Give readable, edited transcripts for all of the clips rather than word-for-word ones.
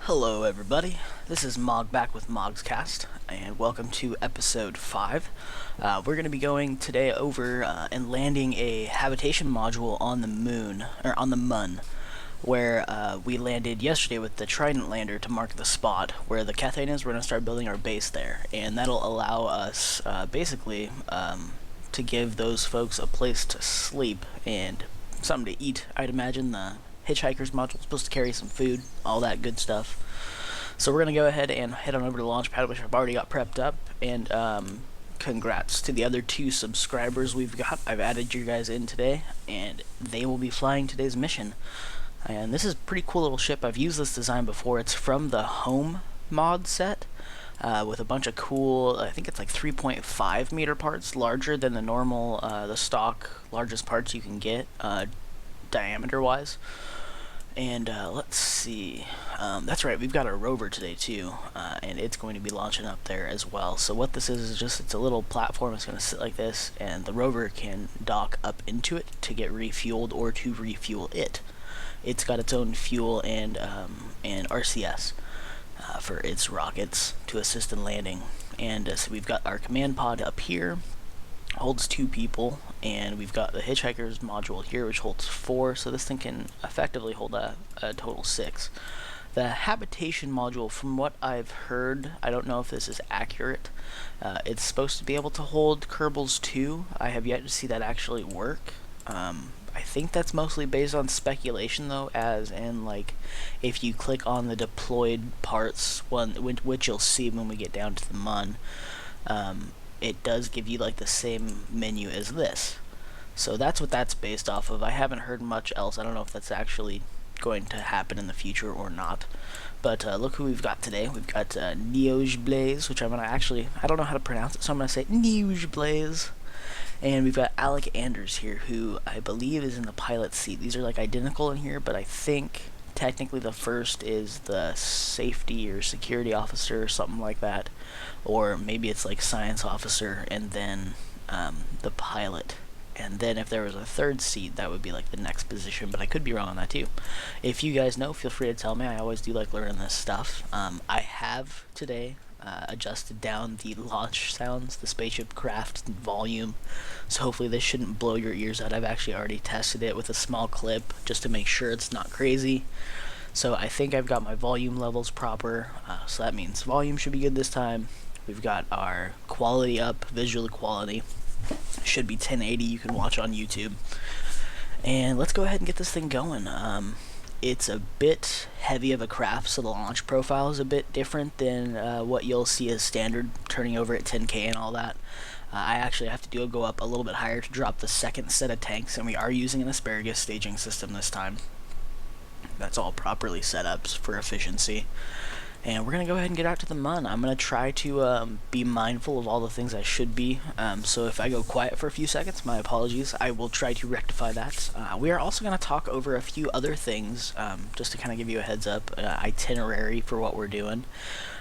Hello everybody, this is Mog back with Mogscast, and welcome to episode 5. We're going to be going today over and landing a habitation module on the moon, or on the Mun, where we landed yesterday with the Trident lander to mark the spot where the Kethane is. We're going to start building our base there, and that'll allow us basically to give those folks a place to sleep and something to eat. I'd imagine the Hitchhiker's module is supposed to carry some food, all that good stuff. So we're going to go ahead and head on over to the launch pad, which I've already got prepped up, and congrats to the other 2 subscribers we've got. I've added you guys in today, and they will be flying today's mission. And this is a pretty cool little ship. I've used this design before. It's from the Home mod set, with a bunch of cool, I think it's like 3.5 meter parts, larger than the normal, the stock largest parts you can get, diameter wise. And let's see, that's right, we've got a rover today too, and it's going to be launching up there as well. So what this is just, it's a little platform. It's going to sit like this, and the rover can dock up into it to get refueled or to refuel it. It's got its own fuel and RCS for its rockets to assist in landing. And so we've got our command pod up here, holds 2 people, and we've got the Hitchhiker's module here, which holds 4, so this thing can effectively hold a total 6. The habitation module, from what I've heard, I don't know if this is accurate, it's supposed to be able to hold Kerbals 2. I have yet to see that actually work. I think that's mostly based on speculation though, as in, like, if you click on the deployed parts, which you'll see when we get down to the Mun, it does give you like the same menu as this. So that's what that's based off of. I haven't heard much else. I don't know if that's actually going to happen in the future or not. But look who we've got today. We've got Neogblaze, which I'm going to actually, I don't know how to pronounce it, so I'm going to say Neogblaze. And we've got Alec Anders here, who I believe is in the pilot seat. These are like identical in here, but I think technically the first is the safety or security officer or something like that, or maybe it's like science officer and then the pilot, and then if there was a third seat, that would be like the next position, but I could be wrong on that too. If you guys know, feel free to tell me. I always do like learning this stuff. I have today adjusted down the launch sounds, the spaceship craft volume, so hopefully this shouldn't blow your ears out. I've actually already tested it with a small clip just to make sure it's not crazy. So I think I've got my volume levels proper, so that means volume should be good this time. We've got our quality up, visual quality should be 1080, you can watch on YouTube. And let's go ahead and get this thing going. It's a bit heavy of a craft, so the launch profile is a bit different than what you'll see as standard, turning over at 10K and all that. I actually have to go up a little bit higher to drop the second set of tanks, and we are using an asparagus staging system this time. That's all properly set up for efficiency. And we're going to go ahead and get out to the Mun. I'm going to try to be mindful of all the things I should be. So if I go quiet for a few seconds, my apologies. I will try to rectify that. We are also going to talk over a few other things, just to kind of give you a heads up, itinerary for what we're doing.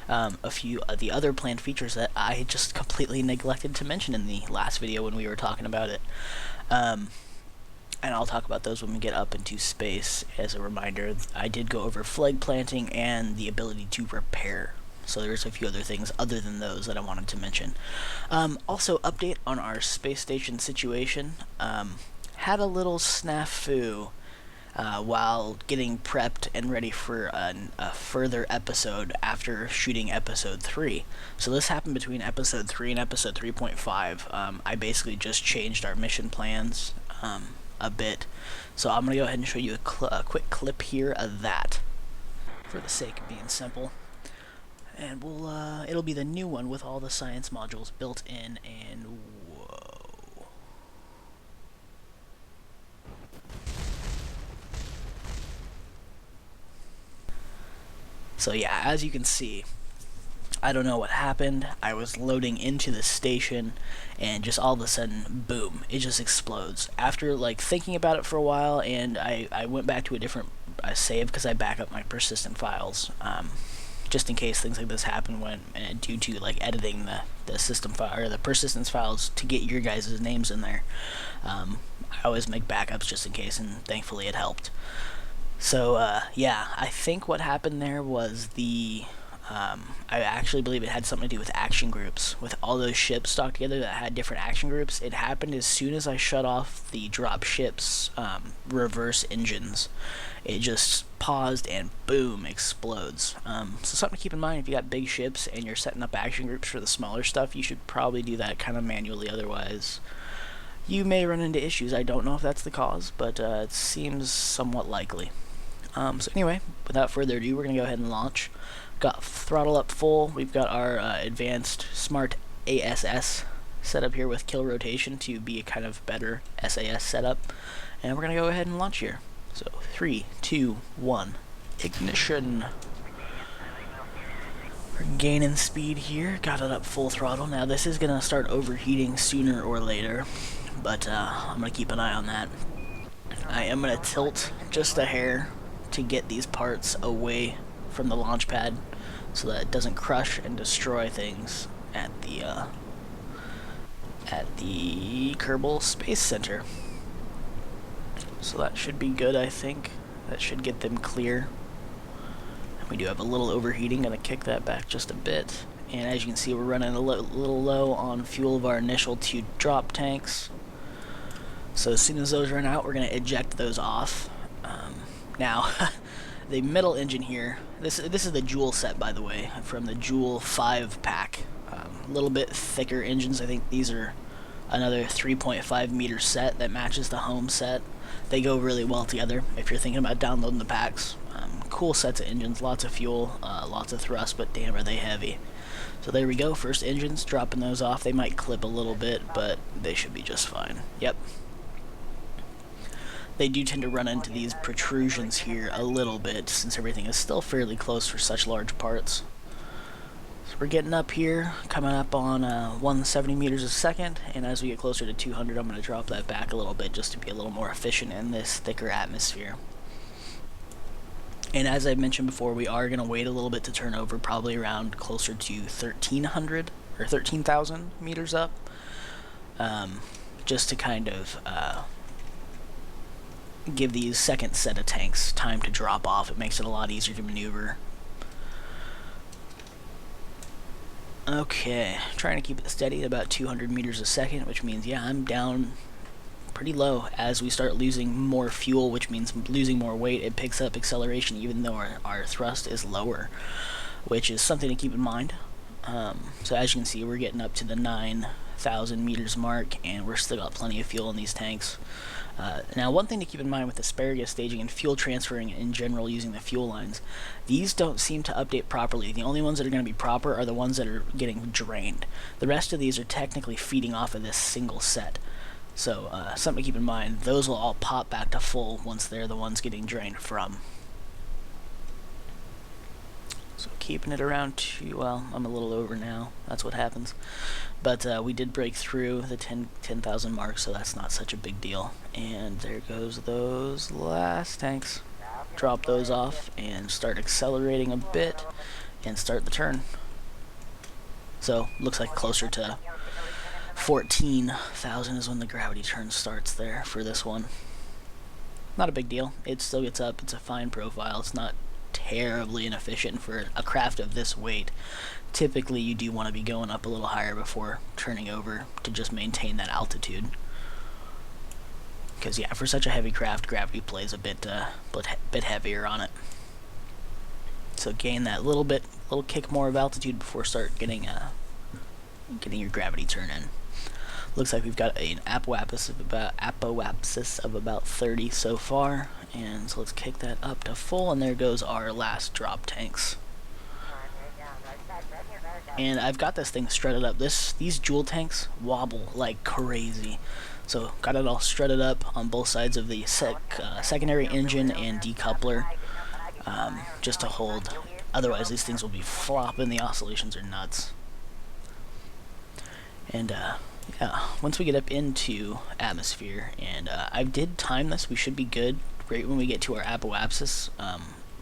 A few of the other planned features that I just completely neglected to mention in the last video when we were talking about it. And I'll talk about those when we get up into space. As a reminder, I did go over flag planting and the ability to repair. So there's a few other things other than those that I wanted to mention. Also, update on our space station situation. Had a little snafu while getting prepped and ready for a further episode after shooting episode 3. So this happened between episode 3 and episode 3.5. I basically just changed our mission plans a bit, so I'm going to go ahead and show you a quick clip here of that for the sake of being simple, and it'll be the new one with all the science modules built in. And whoa, so yeah, as you can see, I don't know what happened. I was loading into the station, and just all of a sudden, boom, it just explodes. After like thinking about it for a while, and I went back to a different save because I back up my persistent files, just in case things like this happen when due to like editing the system file or the persistence files to get your guys' names in there. I always make backups just in case, and thankfully it helped. So, yeah, I think what happened there was I actually believe it had something to do with action groups. With all those ships stocked together that had different action groups, it happened as soon as I shut off the drop ships' reverse engines. It just paused and boom, explodes. So something to keep in mind if you got big ships and you're setting up action groups for the smaller stuff, you should probably do that kind of manually. Otherwise, you may run into issues. I don't know if that's the cause, but it seems somewhat likely. So anyway, without further ado, we're going to go ahead and launch. Got throttle up full. We've got our advanced smart ASS set up here with kill rotation to be a kind of better SAS setup. And we're going to go ahead and launch here. So 3, 2, 1, ignition. We're gaining speed here. Got it up full throttle. Now this is going to start overheating sooner or later, but I'm going to keep an eye on that. I am going to tilt just a hair to get these parts away from the launch pad so that it doesn't crush and destroy things at the Kerbal Space Center. So that should be good, I think. That should get them clear. And we do have a little overheating, gonna kick that back just a bit. And as you can see, we're running a little low on fuel of our initial 2 drop tanks. So as soon as those run out, we're gonna eject those off. Now, the middle engine here, this is the Joule set, by the way, from the Joule 5 pack. A little bit thicker engines. I think these are another 3.5 meter set that matches the home set. They go really well together if you're thinking about downloading the packs. Cool sets of engines, lots of fuel, lots of thrust, but damn are they heavy. So there we go, first engines, dropping those off. They might clip a little bit, but they should be just fine. Yep. They do tend to run into these protrusions here a little bit, since everything is still fairly close for such large parts. So we're getting up here, coming up on 170 meters a second, and as we get closer to 200, I'm going to drop that back a little bit just to be a little more efficient in this thicker atmosphere. And as I mentioned before, we are going to wait a little bit to turn over, probably around closer to 1,300 or 13,000 meters up, just to kind of give these second set of tanks time to drop off. It makes it a lot easier to maneuver. Okay, trying to keep it steady at about 200 meters a second, which means, yeah, I'm down pretty low. As we start losing more fuel, which means losing more weight, it picks up acceleration even though our thrust is lower, which is something to keep in mind. So as you can see, we're getting up to the 9,000 meters mark, and we're still got plenty of fuel in these tanks. Now, one thing to keep in mind with asparagus staging and fuel transferring in general using the fuel lines, these don't seem to update properly. The only ones that are going to be proper are the ones that are getting drained. The rest of these are technically feeding off of this single set. So, something to keep in mind, those will all pop back to full once they're the ones getting drained from. So keeping it around well, I'm a little over now. That's what happens. But we did break through the 10,000 mark, so that's not such a big deal. And there goes those last tanks. Drop those off and start accelerating a bit and start the turn. So looks like closer to 14,000 is when the gravity turn starts there for this one. Not a big deal. It still gets up. It's a fine profile. It's not terribly inefficient for a craft of this weight. Typically you do want to be going up a little higher before turning over to just maintain that altitude, because yeah, for such a heavy craft, gravity plays a bit heavier on it. So gain that little kick more of altitude before start getting your gravity turn in. Looks like we've got an apoapsis of about 30 so far, and so let's kick that up to full, and there goes our last drop tanks. And I've got this thing strutted up. These Joule tanks wobble like crazy, so got it all strutted up on both sides of the secondary engine and decoupler, just to hold. Otherwise, these things will be flopping. The oscillations are nuts. And yeah, once we get up into atmosphere, and I did time this, we should be good right when we get to our apoapsis.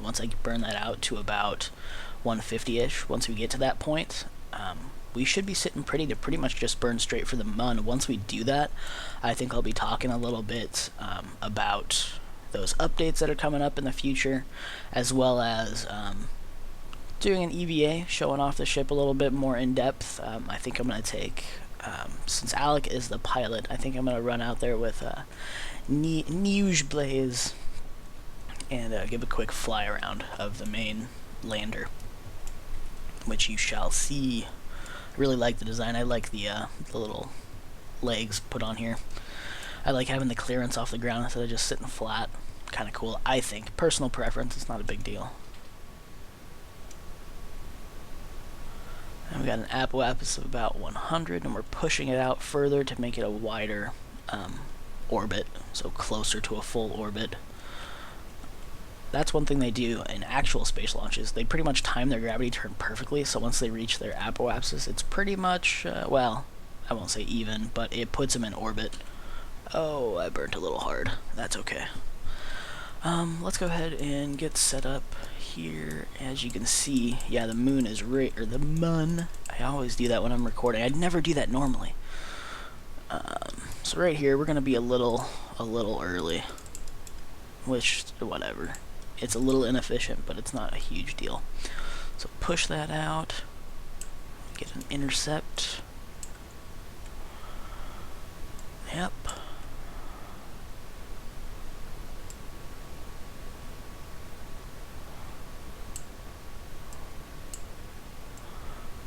Once I burn that out to about 150-ish, once we get to that point, we should be sitting pretty to pretty much just burn straight for the mun. Once we do that, I think I'll be talking a little bit about those updates that are coming up in the future, as well as doing an EVA, showing off the ship a little bit more in depth. I think I'm going to take, since Alec is the pilot, I think I'm going to run out there with Neogblaze and give a quick fly around of the main lander, which you shall see. I really like the design. I like the little legs put on here. I like having the clearance off the ground instead of just sitting flat. Kind of cool, I think. Personal preference, it's not a big deal. And we got an apoapsis of about 100, and we're pushing it out further to make it a wider orbit, so closer to a full orbit. That's one thing they do in actual space launches. They pretty much time their gravity turn perfectly, so once they reach their apoapsis, it's pretty much, well, I won't say even, but it puts them in orbit. Oh, I burnt a little hard. That's okay. Let's go ahead and get set up here. As you can see, yeah, the moon is or the mun. I always do that when I'm recording. I'd never do that normally. So right here, we're gonna be a little early, which, whatever. It's a little inefficient, but it's not a huge deal. So push that out. Get an intercept. Yep.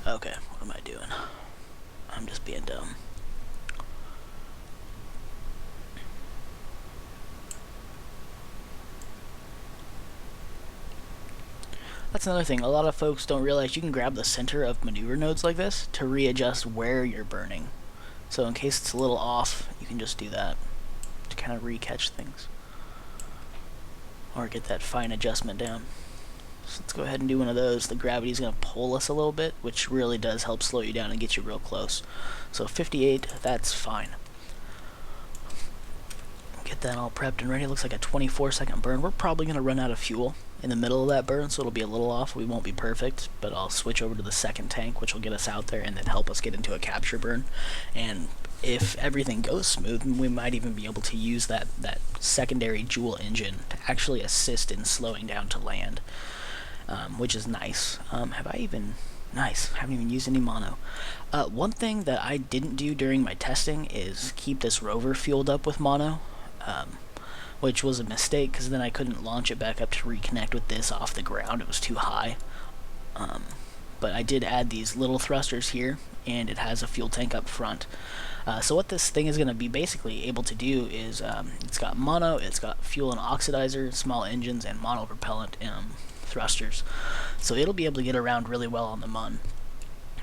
Okay, what am I doing? I'm just being dumb. That's another thing. A lot of folks don't realize you can grab the center of maneuver nodes like this to readjust where you're burning. So in case it's a little off, you can just do that to kind of re-catch things. Or get that fine adjustment down. So let's go ahead and do one of those. The gravity's going to pull us a little bit, which really does help slow you down and get you real close. So 58, that's fine. Get that all prepped and ready. It looks like a 24-second burn. We're probably going to run out of fuel in the middle of that burn, so it'll be a little off. We won't be perfect, but I'll switch over to the second tank, which will get us out there and then help us get into a capture burn. And if everything goes smooth, we might even be able to use that secondary Joule engine to actually assist in slowing down to land, which is nice. Nice. Haven't even used any mono. One thing that I didn't do during my testing is keep this rover fueled up with mono, which was a mistake because then I couldn't launch it back up to reconnect with this off the ground. It was too high. But I did add these little thrusters here, and it has a fuel tank up front. So what this thing is going to be basically able to do is it's got mono, it's got fuel and oxidizer, small engines, and monopropellant thrusters. So it'll be able to get around really well on the Mun,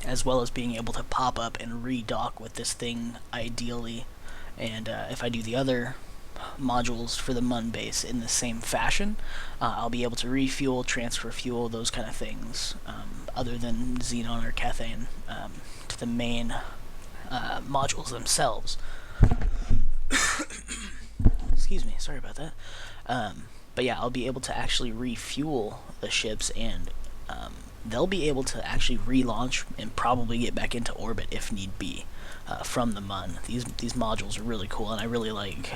as well as being able to pop up and redock with this thing ideally. And if I do the other modules for the Mun base in the same fashion, I'll be able to refuel, transfer fuel, those kind of things, other than xenon or Kethane, to the main modules themselves. Excuse me, sorry about that. But yeah, I'll be able to actually refuel the ships, and they'll be able to actually relaunch and probably get back into orbit if need be from the Mun. These modules are really cool, and I really like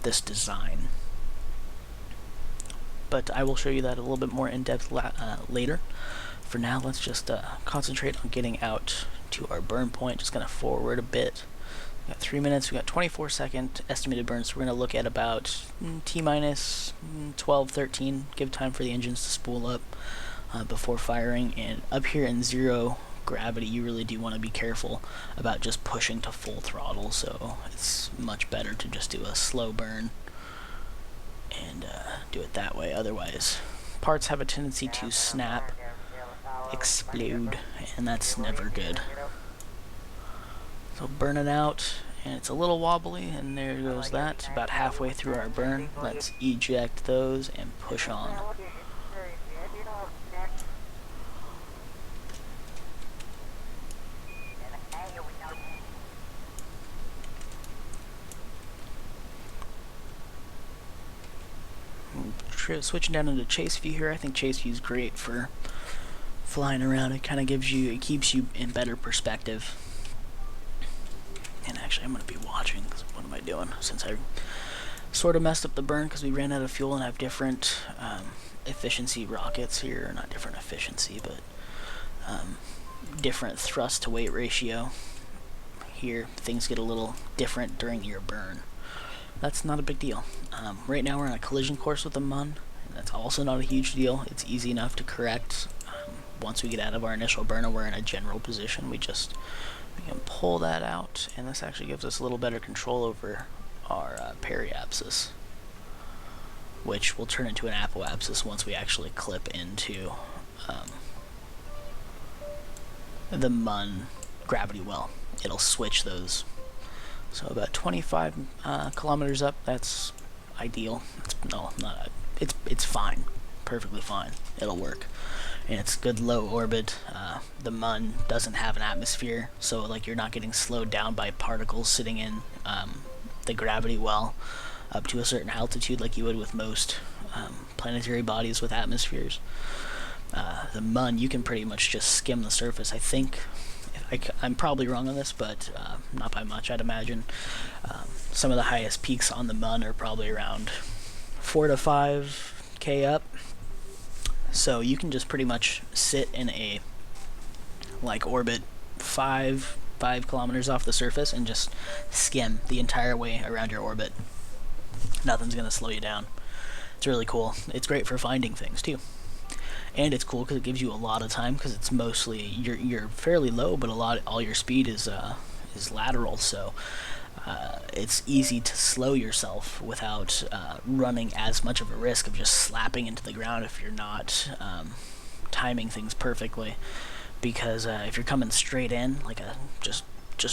this design. But I will show you that a little bit more in depth later. For now, let's just concentrate on getting out to our burn point. Just gonna forward a bit. We got 3 minutes. We got 24-second estimated burn, so we're gonna look at about T-minus 12, 13. Give time for the engines to spool up before firing. And up here in zero gravity, you really do want to be careful about just pushing to full throttle. So it's much better to just do a slow burn and do it that way. Otherwise, parts have a tendency to snap, explode, and that's never good. So burn it out, and it's a little wobbly, and there goes that. About halfway through our burn. Let's eject those and push on. Switching down into chase view here. I think chase view is great for flying around. It kind of keeps you in better perspective. And actually, I'm going to be watching, 'cause what am I doing? Since I Sort of messed up the burn because we ran out of fuel and have different efficiency rockets here. Not different efficiency, but different thrust to weight ratio. Here, things get a little different during your burn. That's not a big deal. Right now we're on a collision course with the Mun. That's also not a huge deal. It's easy enough to correct. Once we get out of our initial burn and we're in a general position, we can pull that out, and this actually gives us a little better control over our periapsis, which will turn into an apoapsis once we actually clip into the Mun gravity well. It'll switch those. So about 25 kilometers up, that's ideal. It's fine, perfectly fine. It'll work, and it's good low orbit. The Mun doesn't have an atmosphere, so like you're not getting slowed down by particles sitting in the gravity well up to a certain altitude like you would with most planetary bodies with atmospheres. The Mun, you can pretty much just skim the surface. I think I'm probably wrong on this, but not by much, I'd imagine. Some of the highest peaks on the Mun are probably around 4 to 5K up. So you can just pretty much sit in a orbit 5 kilometers off the surface and just skim the entire way around your orbit. Nothing's gonna slow you down. It's really cool. It's great for finding things too. And it's cool because it gives you a lot of time, because it's mostly you're fairly low, but all your speed is lateral, so it's easy to slow yourself without running as much of a risk of just slapping into the ground if you're not timing things perfectly. Because if you're coming straight in, like just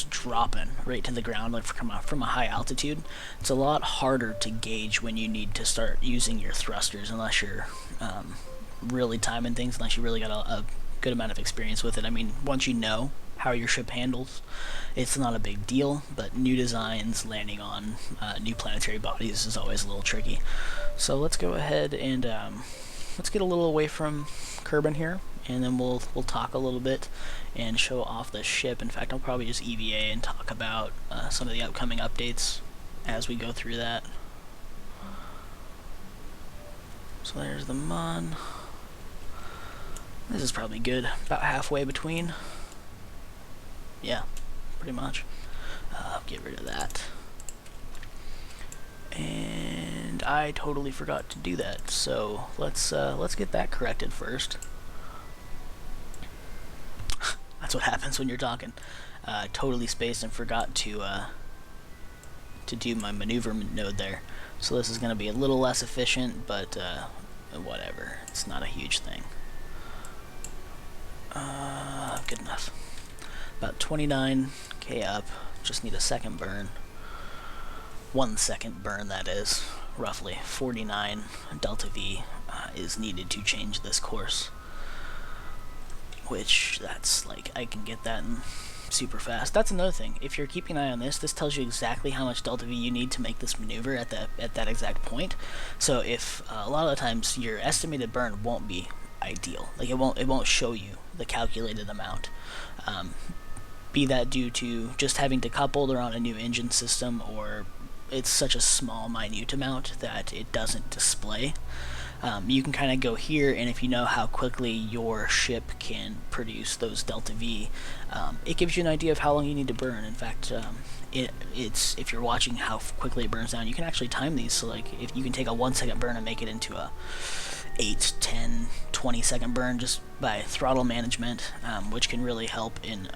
dropping right to the ground, like from a high altitude, it's a lot harder to gauge when you need to start using your thrusters, unless you're really timing things, unless you really got a good amount of experience with it. I mean, once you know how your ship handles, it's not a big deal, but new designs landing on new planetary bodies is always a little tricky. So let's go ahead and let's get a little away from Kerbin here, and then we'll talk a little bit and show off the ship. In fact, I'll probably just EVA and talk about some of the upcoming updates as we go through that. So there's the Mun. This is probably good, about halfway between. Yeah, pretty much. Get rid of that. And I totally forgot to do that, so let's get that corrected first. That's what happens when you're talking. Totally spaced and forgot to do my maneuver node there. So this is going to be a little less efficient, but whatever. It's not a huge thing. Good enough. About 29K up. Just need a second burn. 1 second burn, that is. Roughly 49 delta V is needed to change this course. Which, that's like, I can get that in super fast. That's another thing. If you're keeping an eye on this, this tells you exactly how much delta V you need to make this maneuver at that exact point. So if a lot of the times your estimated burn won't be ideal, like it won't show you the calculated amount. Be that due to just having decoupled or on a new engine system, or it's such a small, minute amount that it doesn't display. You can kind of go here, and if you know how quickly your ship can produce those delta V, it gives you an idea of how long you need to burn. In fact, it's if you're watching how quickly it burns down, you can actually time these. So like, if you can take a 1 second burn and make it into a 8, 10, 20 second burn just by throttle management, which can really help in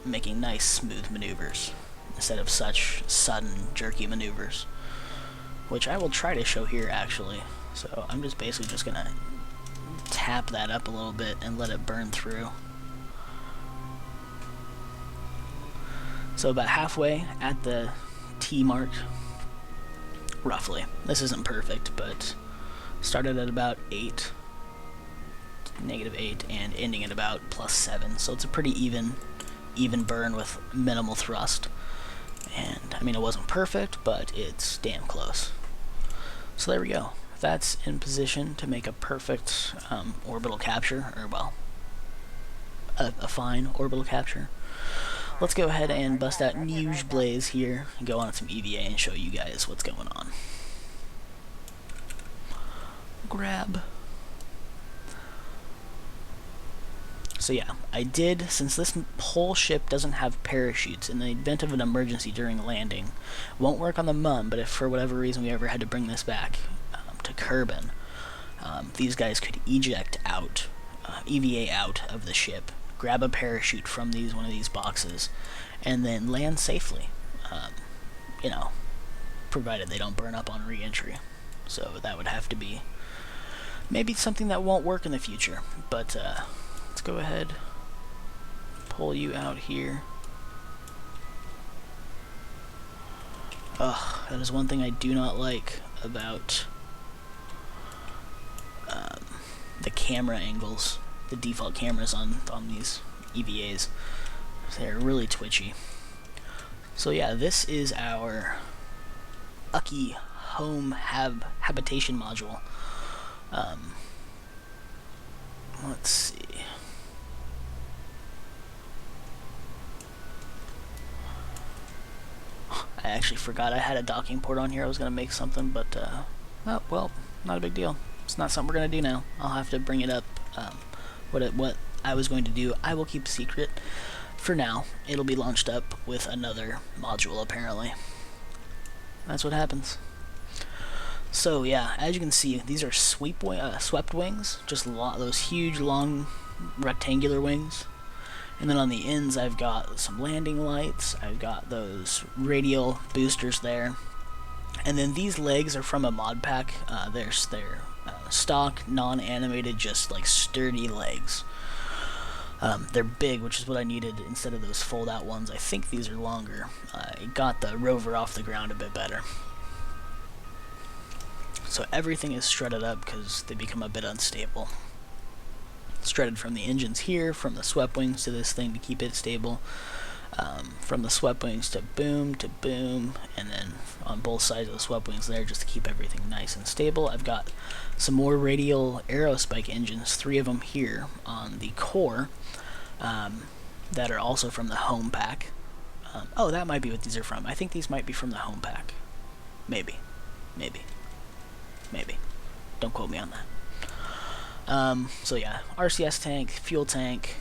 making nice smooth maneuvers instead of such sudden jerky maneuvers, which I will try to show here actually. So I'm just basically just gonna tap that up a little bit and let it burn through. So about halfway at the T mark, roughly. This isn't perfect, but started at about 8, -8, and ending at about +7. So it's a pretty even burn with minimal thrust. And I mean, it wasn't perfect, but it's damn close. So there we go. That's in position to make a perfect orbital capture, or well, a fine orbital capture. Let's go ahead and bust out Neogblaze here and go on some EVA and show you guys what's going on. grab. So yeah, I did, since this whole ship doesn't have parachutes, in the event of an emergency during landing, won't work on the Mun, but if for whatever reason we ever had to bring this back to Kerbin, these guys could eject out, EVA out of the ship, grab a parachute from one of these boxes, and then land safely. You know, provided they don't burn up on re-entry. So that would have to be maybe something that won't work in the future, but let's go ahead, pull you out here. Ugh, that is one thing I do not like about the camera angles, the default cameras on these EVAs. They're really twitchy. So yeah, this is our Ucky home habitation module. Let's see. I actually forgot I had a docking port on here. I was going to make something, but, oh, well, not a big deal. It's not something we're going to do now. I'll have to bring it up. What I was going to do, I will keep secret for now. It'll be launched up with another module, apparently. That's what happens. So, yeah, as you can see, these are swept wings. Just those huge, long, rectangular wings. And then on the ends, I've got some landing lights. I've got those radial boosters there. And then these legs are from a mod pack. They're stock, non-animated, just like sturdy legs. They're big, which is what I needed instead of those fold-out ones. I think these are longer. It got the rover off the ground a bit better. So everything is strutted up because they become a bit unstable. Strutted from the engines here, from the swept wings to this thing to keep it stable, from the swept wings to boom, and then on both sides of the swept wings there just to keep everything nice and stable. I've got some more radial aerospike engines, 3 of them here on the core, that are also from the home pack. Oh, that might be what these are from. I think these might be from the home pack. Maybe. Don't quote me on that. So yeah, RCS tank, fuel tank.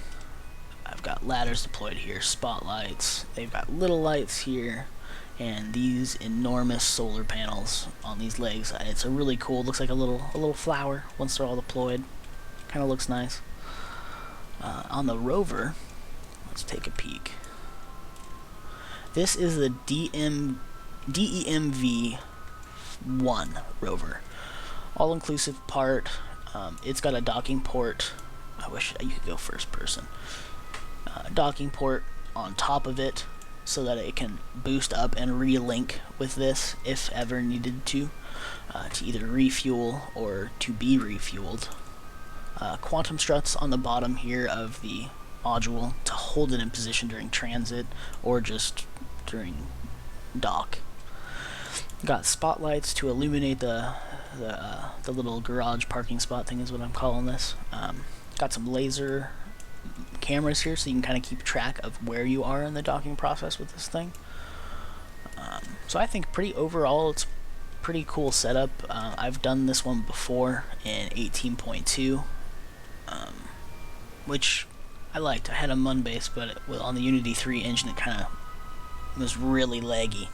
I've got ladders deployed here, spotlights. They've got little lights here, and these enormous solar panels on these legs. It's a really cool. Looks like a little flower once they're all deployed. Kind of looks nice. On the rover, let's take a peek. This is the DEMV-1 rover. All-inclusive part. It's got a docking port. I wish you could go first person. Docking port on top of it so that it can boost up and relink with this if ever needed to either refuel or to be refueled. Quantum struts on the bottom here of the module to hold it in position during transit or just during dock. Got spotlights to illuminate the little garage parking spot thing is what I'm calling this. Got some laser cameras here so you can kind of keep track of where you are in the docking process with this thing. So I think overall it's pretty cool setup. I've done this one before in 18.2, which I liked. I had a Mun base, but on the Unity 3 engine it kind of was really laggy.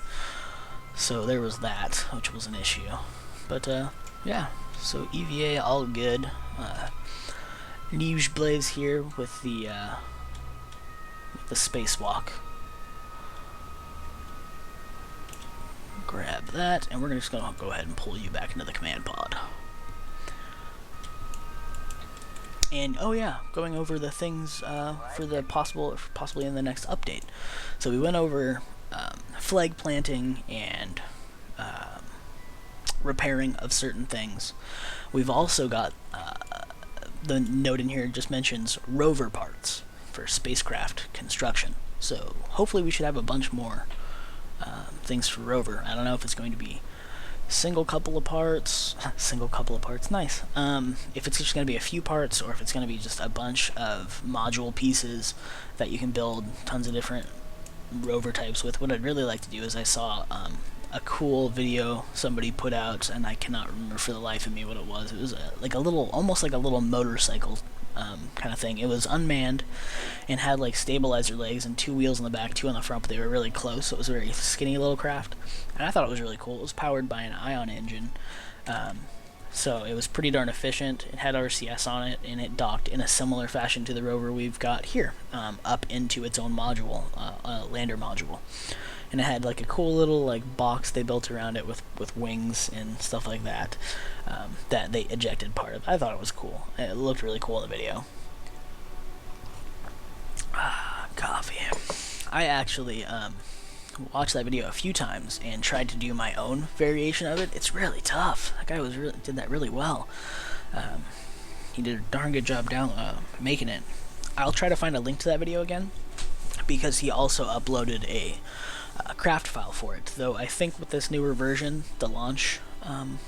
So there was that, which was an issue. But yeah, so EVA all good. Neogblaze here with the spacewalk. Grab that, and we're just gonna go ahead and pull you back into the command pod. And oh yeah, going over the things for the possibly in the next update. So we went over flag planting and repairing of certain things. We've also got the note in here just mentions rover parts for spacecraft construction. So hopefully we should have a bunch more things for rover. I don't know if it's going to be single couple of parts, nice. If it's just going to be a few parts or if it's going to be just a bunch of module pieces that you can build tons of different rover types with. What I'd really like to do is I saw a cool video somebody put out, and I cannot remember for the life of me what it was. It was like a little, almost like a little motorcycle kind of thing. It was unmanned and had like stabilizer legs and 2 wheels on the back, 2 on the front, but they were really close, so it was a very skinny little craft. And I thought it was really cool. It was powered by an ion engine, so it was pretty darn efficient. It had RCS on it, and it docked in a similar fashion to the rover we've got here, up into its own module, lander module. And it had like a cool little like box they built around it with wings and stuff like that, that they ejected part of. I thought it was cool. It looked really cool in the video. Coffee. I actually watched that video a few times and tried to do my own variation of it. It's really tough. That guy did that really well. He did a darn good job making it. I'll try to find a link to that video again, because he also uploaded a craft file for it, though I think with this newer version, the launch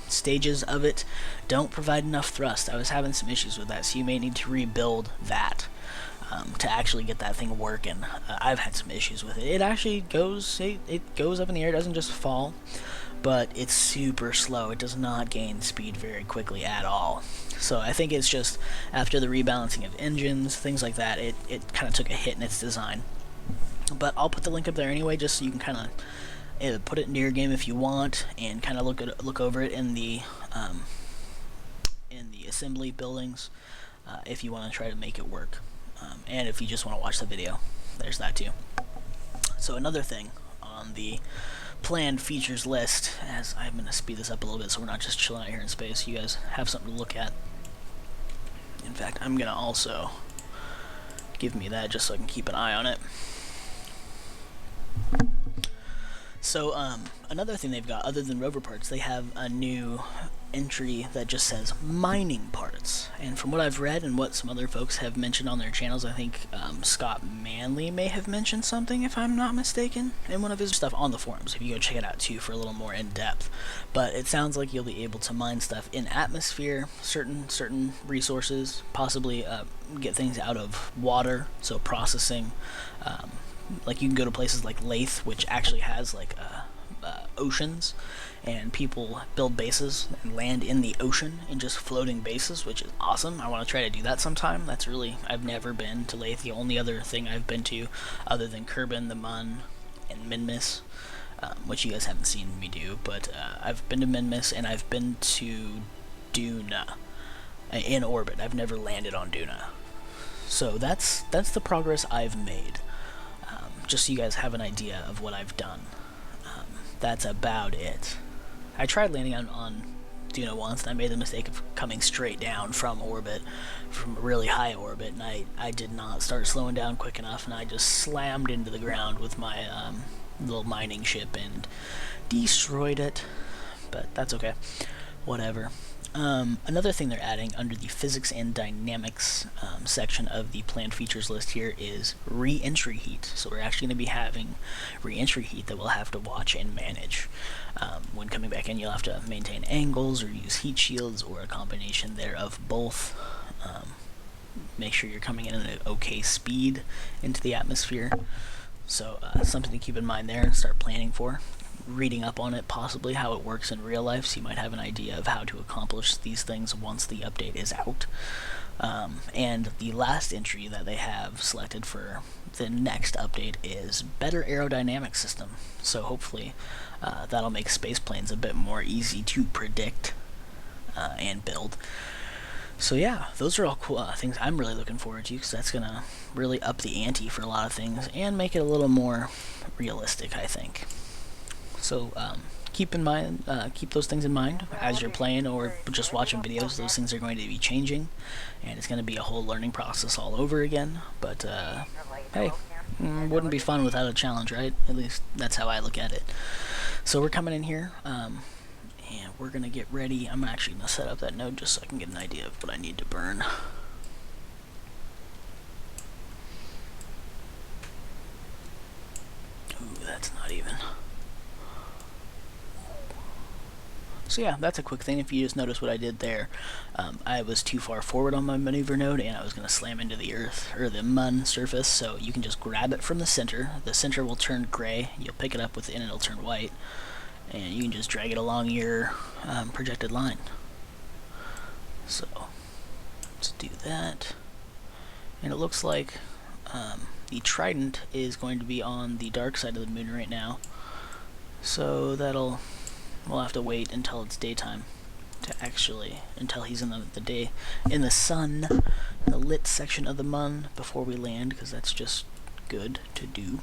stages of it don't provide enough thrust. I was having some issues with that, so you may need to rebuild that to actually get that thing working. I've had some issues with it. It actually goes, it goes up in the air, it doesn't just fall, but it's super slow. It does not gain speed very quickly at all. So I think it's just after the rebalancing of engines, things like that, it kind of took a hit in its design. But I'll put the link up there anyway, just so you can kind of put it into your game if you want, and kind of look over it in the assembly buildings if you want to try to make it work, and if you just want to watch the video, there's that too. So another thing on the planned features list, as I'm going to speed this up a little bit so we're not just chilling out here in space, you guys have something to look at. In fact, I'm going to also give me that just so I can keep an eye on it. So, another thing they've got, other than rover parts, they have a new entry that just says mining parts. And from what I've read and what some other folks have mentioned on their channels, I think Scott Manley may have mentioned something, if I'm not mistaken, in one of his stuff on the forums. If you go check it out too for a little more in depth. But it sounds like you'll be able to mine stuff in atmosphere, certain resources, possibly get things out of water, so processing. Like you can go to places like Lathe, which actually has like oceans, and people build bases and land in the ocean in just floating bases, which is awesome. I want to try to do that sometime. That's really, I've never been to Lathe. The only other thing I've been to, other than Kerbin, the Mun, and Minmus, which you guys haven't seen me do, but I've been to Minmus, and I've been to Duna in orbit. I've never landed on Duna. So that's the progress I've made. Just so you guys have an idea of what I've done. That's about it. I tried landing on Duna once, and I made the mistake of coming straight down from orbit, from a really high orbit, and I did not start slowing down quick enough, and I just slammed into the ground with my little mining ship and destroyed it. But that's okay. Whatever. Another thing they're adding under the physics and dynamics section of the planned features list here is re-entry heat. So we're actually going to be having re-entry heat that we'll have to watch and manage. When coming back in, you'll have to maintain angles or use heat shields or a combination there of both. Make sure you're coming in at an okay speed into the atmosphere. So something to keep in mind there and start planning for. Reading up on it, possibly how it works in real life, so you might have an idea of how to accomplish these things once the update is out. And the last entry that they have selected for the next update is better aerodynamic system. So hopefully that'll make space planes a bit more easy to predict and build. So yeah, those are all cool things I'm really looking forward to, because that's going to really up the ante for a lot of things and make it a little more realistic, I think. So keep those things in mind as you're playing or just watching videos. Those things are going to be changing, and it's going to be a whole learning process all over again. But hey, wouldn't be fun without a challenge, right? At least that's how I look at it. So we're coming in here, and we're going to get ready. I'm actually going to set up that node just so I can get an idea of what I need to burn. Ooh, that's not even... So yeah, that's a quick thing. If you just notice what I did there, I was too far forward on my maneuver node, and I was going to slam into the Earth, or the Mun surface, so you can just grab it from the center. The center will turn gray, you'll pick it up within, and it'll turn white, and you can just drag it along your projected line. So let's do that. And it looks like the trident is going to be on the dark side of the moon right now, so we'll have to wait until it's daytime until he's in the sun, the lit section of the moon, before we land, because that's just good to do.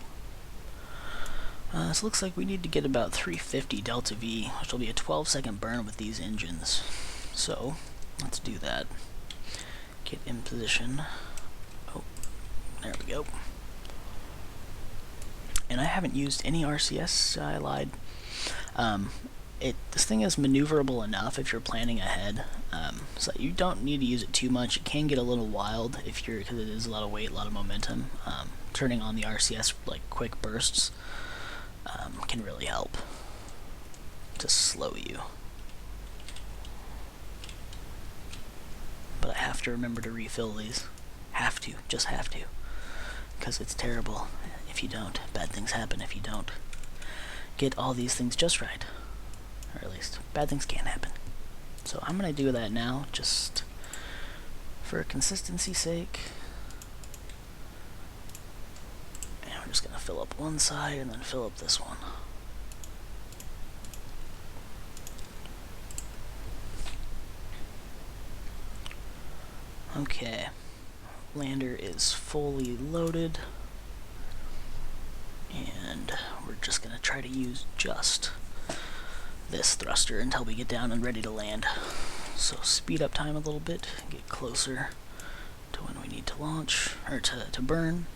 So it looks like we need to get about 350 delta V, which will be a 12-second burn with these engines. So let's do that. Get in position. Oh, there we go. And I haven't used any RCS, I lied. This thing is maneuverable enough if you're planning ahead, so you don't need to use it too much. It can get a little wild because it is a lot of weight, a lot of momentum. Turning on the RCS like quick bursts can really help to slow you. But I have to remember to refill these. Just have to. Because it's terrible if you don't. Bad things happen if you don't get all these things just right. Or at least, bad things can happen. So I'm going to do that now, just for consistency's sake. And we're just going to fill up one side and then fill up this one. Okay. Lander is fully loaded. And we're just going to try to use just this thruster until we get down and ready to land. So speed up time a little bit, get closer to when we need to launch, or to burn.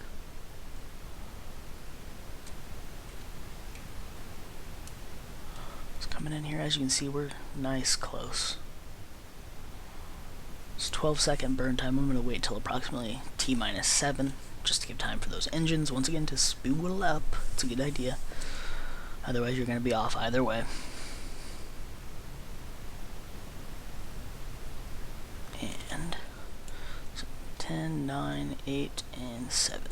It's coming in here, as you can see, we're nice close. It's 12-second burn time. I'm going to wait till approximately T-7, just to give time for those engines, once again, to spool up. It's a good idea. Otherwise, you're going to be off either way. And so 10, 9, 8, and 7.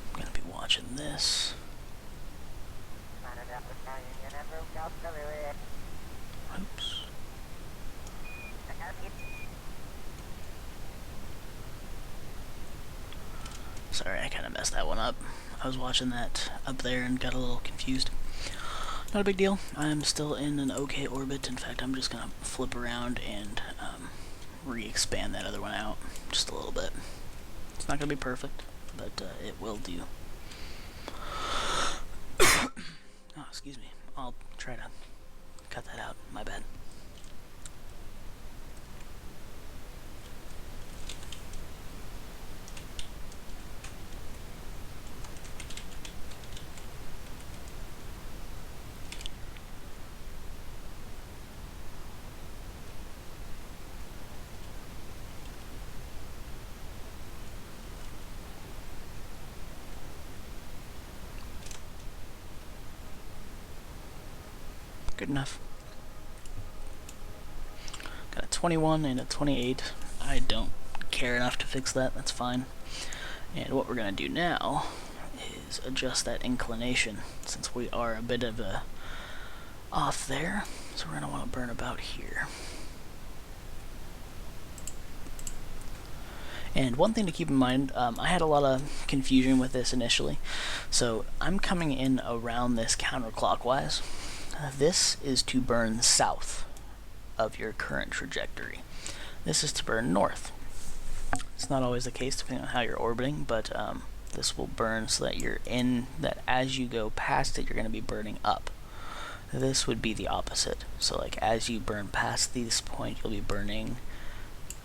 I'm going to be watching this. Oops. Sorry, I kind of messed that one up. I was watching that up there and got a little confused. Not a big deal. I'm still in an okay orbit. In fact, I'm just going to flip around and re-expand that other one out just a little bit. It's not going to be perfect, but it will do. Oh, excuse me. I'll try to cut that out. My bad. Good enough. Got a 21 and a 28. I don't care enough to fix that, that's fine. And what we're going to do now is adjust that inclination, since we are a bit of a off there. So we're going to want to burn about here. And one thing to keep in mind, I had a lot of confusion with this initially. So I'm coming in around this counterclockwise. This is to burn south of your current trajectory. This is to burn north. It's not always the case depending on how you're orbiting, but this will burn so that as you go past it, you're going to be burning up. This would be the opposite. So like as you burn past this point, you'll be burning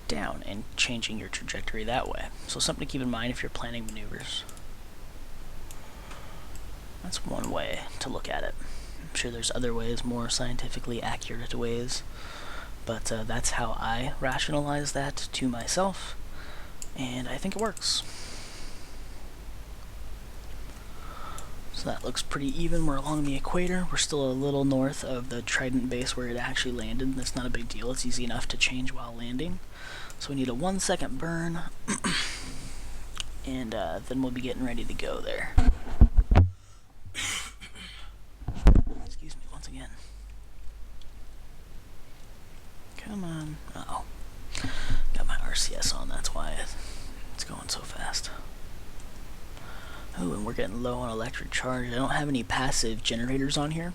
down and changing your trajectory that way. So something to keep in mind if you're planning maneuvers. That's one way to look at it. I'm sure there's other ways, more scientifically accurate ways, but that's how I rationalize that to myself, and I think it works. So that looks pretty even. We're along the equator. We're still a little north of the Trident base where it actually landed. That's not a big deal. It's easy enough to change while landing. So we need a 1-second burn, and then we'll be getting ready to go there. Come on. Uh-oh. Got my RCS on, that's why it's going so fast. Oh, and we're getting low on electric charge. I don't have any passive generators on here.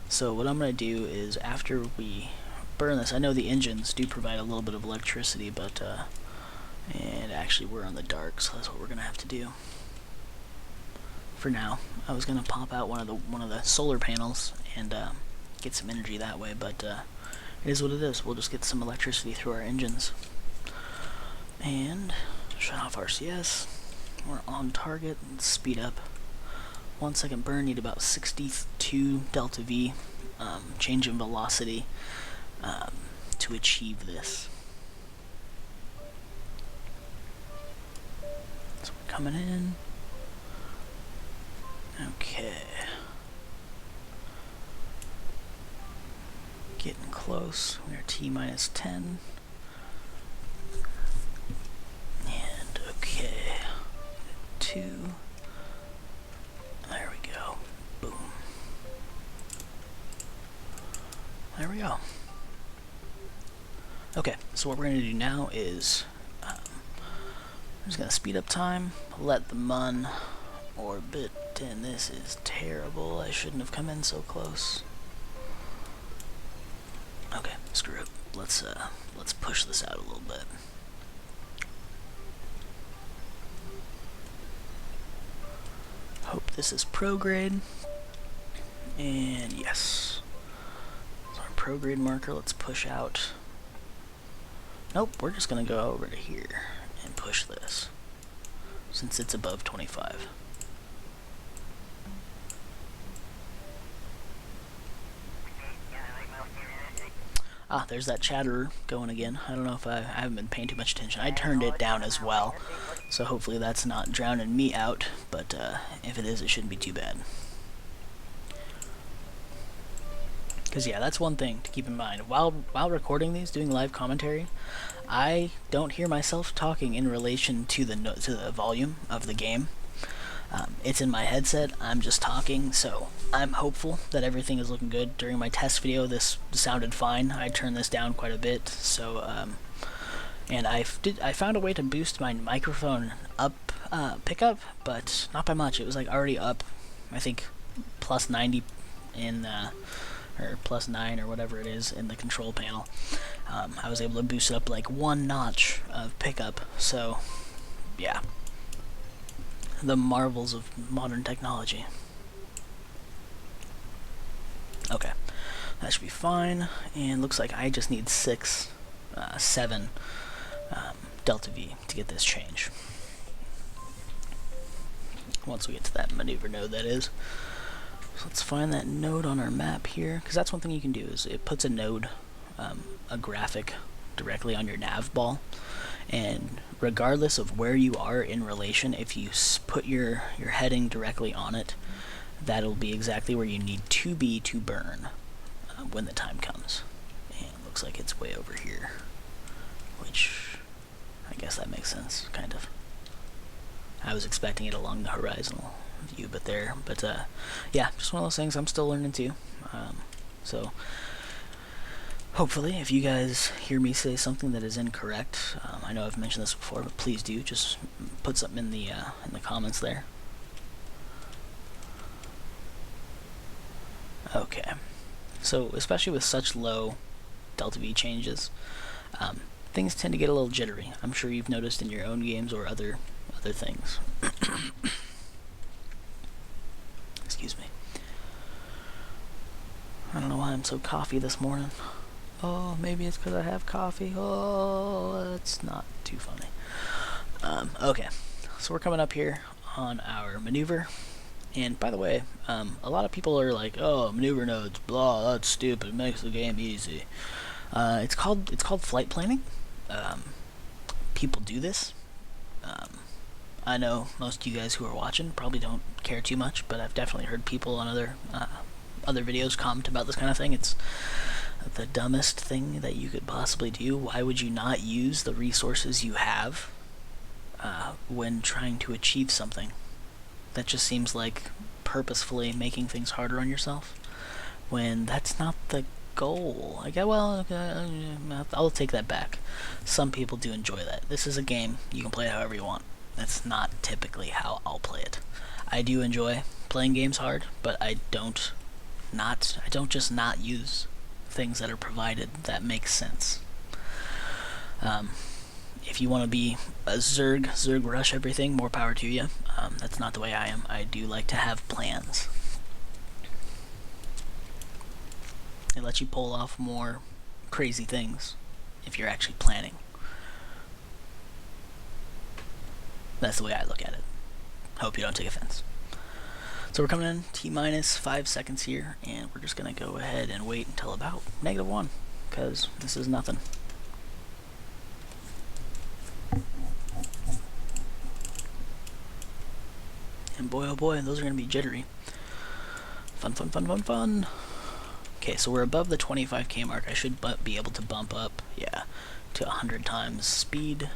So what I'm going to do is after we burn this, I know the engines do provide a little bit of electricity, but and actually we're on the dark, so that's what we're going to have to do. For now, I was going to pop out one of the solar panels and get some energy that way, but it is what it is. We'll just get some electricity through our engines. And shut off RCS. We're on target. Let's speed up. 1 second burn, need about 62 delta V change in velocity to achieve this. So we're coming in. Okay. Getting close. We are T minus 10. And okay. 2. There we go. Boom. There we go. Okay, so what we're going to do now is I'm just going to speed up time, let the mun orbit, and this is terrible. I shouldn't have come in so close. Okay, screw it. Let's push this out a little bit. Hope this is prograde. And yes. So our prograde marker, let's push out. Nope, we're just gonna go over to here and push this, since it's above 25. Ah, there's that chatterer going again. I don't know if I haven't been paying too much attention. I turned it down as well, so hopefully that's not drowning me out, but if it is, it shouldn't be too bad. Because yeah, that's one thing to keep in mind. While recording these, doing live commentary, I don't hear myself talking in relation to the volume of the game. It's in my headset, I'm just talking, so I'm hopeful that everything is looking good. During my test video, this sounded fine. I turned this down quite a bit, so and I found a way to boost my microphone up pickup, but not by much. It was like already up, I think, plus 90 in or plus 9 or whatever it is in the control panel. I was able to boost it up like 1 notch of pickup, so yeah. The marvels of modern technology. Okay, that should be fine, and looks like I just need 7 delta V to get this change. Once we get to that maneuver node, that is. So let's find that node on our map here, because that's one thing you can do, is it puts a node, a graphic, directly on your nav ball, and regardless of where you are in relation, if you put your heading directly on it, that'll be exactly where you need to be to burn when the time comes. And it looks like it's way over here, which I guess that makes sense, kind of. I was expecting it along the horizontal view, but yeah, just one of those things I'm still learning too. So hopefully, if you guys hear me say something that is incorrect, I know I've mentioned this before, but please do just put something in the comments there. Okay, so especially with such low delta V changes, things tend to get a little jittery. I'm sure you've noticed in your own games or other things. Excuse me. I don't know why I'm so coffee this morning. Oh, maybe it's because I have coffee. Oh, that's not too funny. Okay, so we're coming up here on our maneuver. And by the way, a lot of people are like, "Oh, maneuver nodes, blah, that's stupid. It makes the game easy." It's called flight planning. People do this. I know most of you guys who are watching probably don't care too much, but I've definitely heard people on other videos comment about this kind of thing. It's the dumbest thing that you could possibly do. Why would you not use the resources you have when trying to achieve something? That just seems like purposefully making things harder on yourself, when that's not the goal. I get, well, I'll take that back. Some people do enjoy that. This is a game. You can play it however you want. That's not typically how I'll play it. I do enjoy playing games hard, but I don't just not use things that are provided that make sense. If you want to be a Zerg rush everything, more power to you. That's not the way I am. I do like to have plans. It lets you pull off more crazy things if you're actually planning. That's the way I look at it. Hope you don't take offense. So we're coming in T-minus 5 seconds here, and we're just going to go ahead and wait until about -1, because this is nothing. And boy, oh boy, those are going to be jittery. Fun. Okay, so we're above the 25k mark. I should be able to bump up, yeah, to 100 times speed.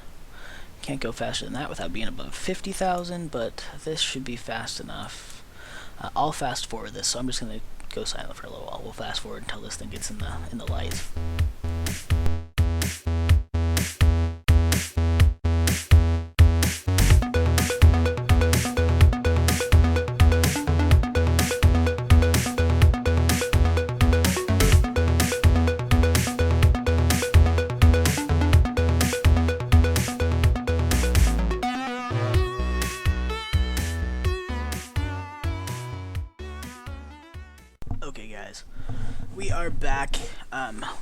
Can't go faster than that without being above 50,000, but this should be fast enough. I'll fast forward this, so I'm just going to go silent for a little while. We'll fast forward until this thing gets in the light. Okay guys, we are back.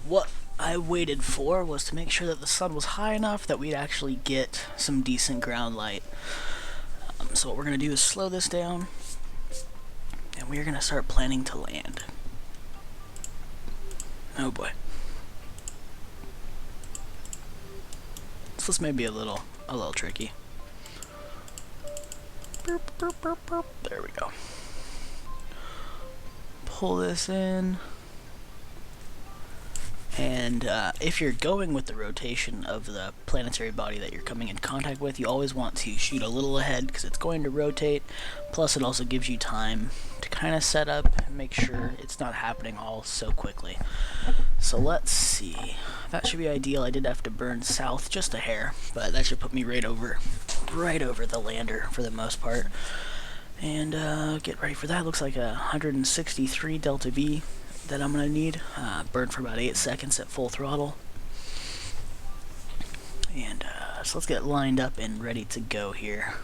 What I waited for was to make sure that the sun was high enough that we'd actually get some decent ground light. So what we're going to do is slow this down, and we're going to start planning to land. Oh boy. So this may be a little tricky. Burp, burp, burp, burp. There we go. Pull this in, and if you're going with the rotation of the planetary body that you're coming in contact with, you always want to shoot a little ahead because it's going to rotate. Plus it also gives you time to kind of set up and make sure it's not happening all so quickly. So let's see, that should be ideal. I did have to burn south just a hair, but that should put me right over the lander for the most part. And get ready for that. Looks like 163 delta V that I'm going to need. Burn for about 8 seconds at full throttle. And so let's get lined up and ready to go here.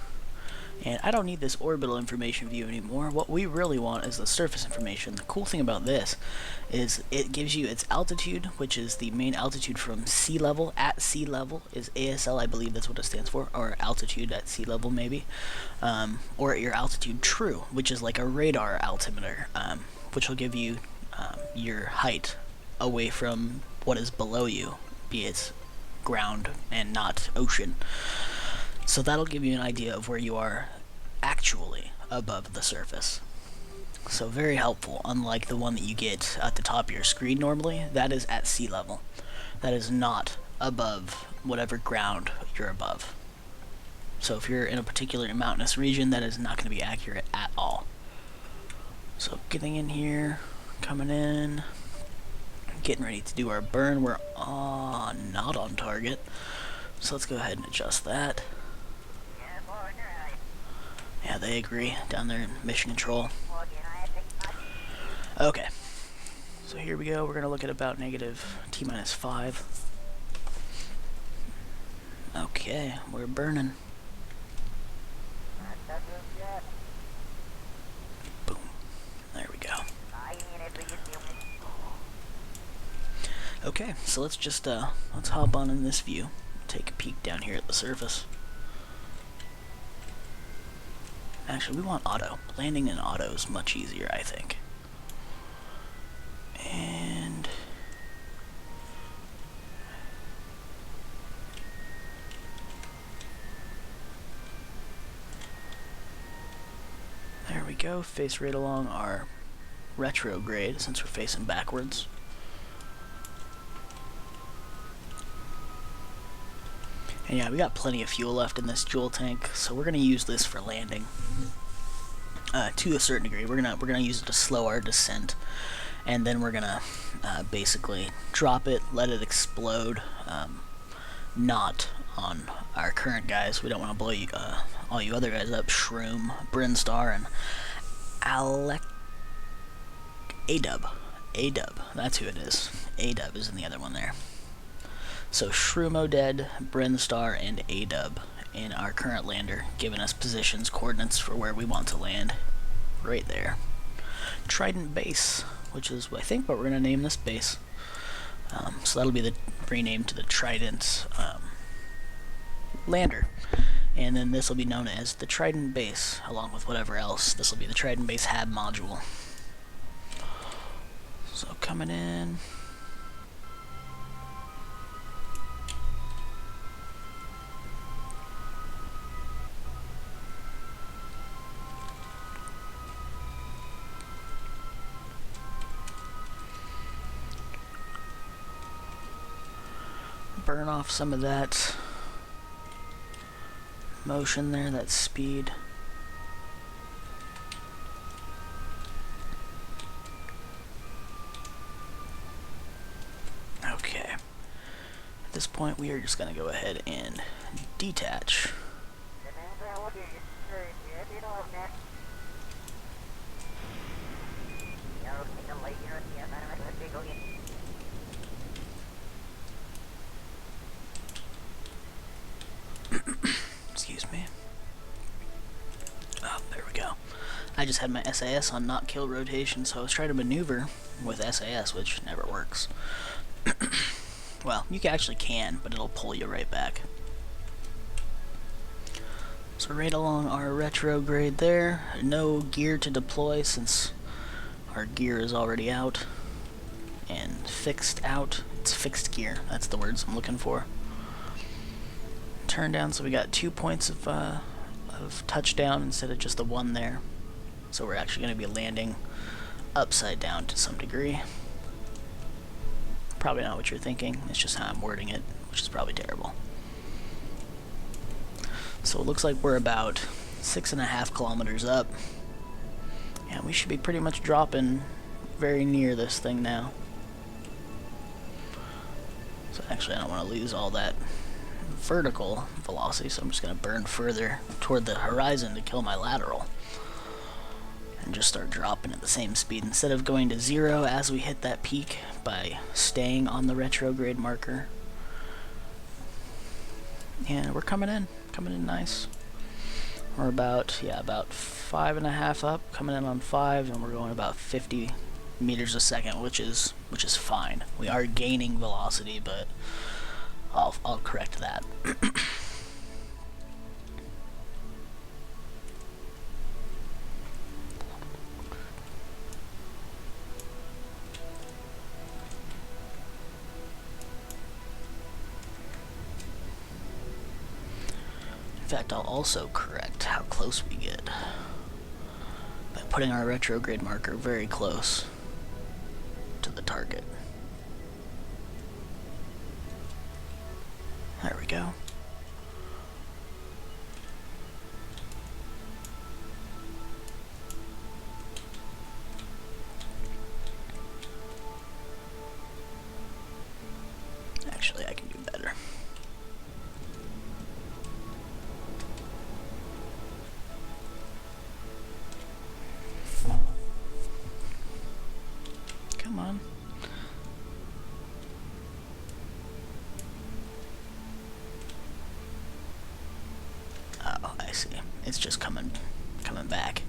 And I don't need this orbital information view anymore. What we really want is the surface information. The cool thing about this is it gives you its altitude, which is the main altitude from sea level. At sea level is ASL, I believe that's what it stands for, or altitude at sea level maybe. Or your altitude true, which is like a radar altimeter, which will give you your height away from what is below you, be it ground and not ocean. So that'll give you an idea of where you are actually above the surface. So very helpful, unlike the one that you get at the top of your screen normally. That is at sea level. That is not above whatever ground you're above. So if you're in a particular mountainous region, that is not going to be accurate at all. So getting in here, coming in, getting ready to do our burn. We're not on target. So let's go ahead and adjust that. Yeah, they agree down there in mission control. Okay, so here we go. We're gonna look at about negative T-minus 5. Okay, we're burning. Boom. There we go. Okay, so let's just let's hop on in this view. Take a peek down here at the surface. Actually, we want auto. Landing in auto is much easier, I think. And there we go. Face right along our retrograde since we're facing backwards. And yeah, we got plenty of fuel left in this fuel tank, so we're gonna use this for landing. To a certain degree, we're gonna use it to slow our descent and then we're gonna basically drop it, let it explode, not on our current guys. We don't want to blow you, all you other guys up. Shroom, Brinstar, and Alec A-Dub, that's who it is. A-Dub is in the other one there. So Shroomo dead, Brinstar, and A-Dub in our current lander, giving us positions, coordinates for where we want to land. Right there. Trident base, which is, I think, what we're going to name this base. So that'll be the rename to the Trident lander. And then this will be known as the Trident base, along with whatever else. This will be the Trident base hab module. So coming in. Burn off some of that motion there, that speed. Okay. At this point, we are just going to go ahead and detach. Excuse me. Oh, there we go. I just had my SAS on not kill rotation, so I was trying to maneuver with SAS, which never works. Well, you actually can, but it'll pull you right back. So right along our retrograde there, no gear to deploy since our gear is already out and fixed out. It's fixed gear, that's the words I'm looking for. Turn down, so we got 2 points of touchdown instead of just the one there. So we're actually going to be landing upside down to some degree. Probably not what you're thinking, it's just how I'm wording it, which is probably terrible. So it looks like we're about 6.5 kilometers up, and we should be pretty much dropping very near this thing now. So actually I don't want to lose all that vertical velocity, so I'm just going to burn further toward the horizon to kill my lateral. And just start dropping at the same speed instead of going to 0 as we hit that peak by staying on the retrograde marker. And we're coming in nice. We're about 5.5 up, coming in on 5, and we're going about 50 meters a second, which is fine. We are gaining velocity, but I'll correct that. In fact, I'll also correct how close we get by putting our retrograde marker very close to the target. There we go. Actually, I can do better. Come on. Oh, I see. It's just coming back.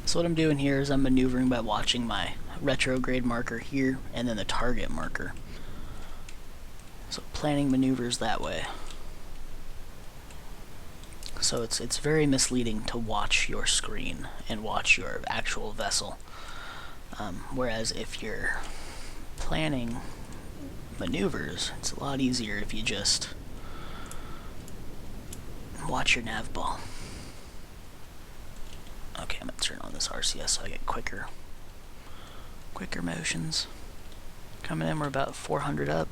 So what I'm doing here is I'm maneuvering by watching my retrograde marker here and then the target marker. So planning maneuvers that way. So it's very misleading to watch your screen and watch your actual vessel. Whereas if you're planning maneuvers, it's a lot easier if you just watch your nav ball. Okay, I'm going to turn on this RCS so I get quicker motions. Coming in, we're about 400 up.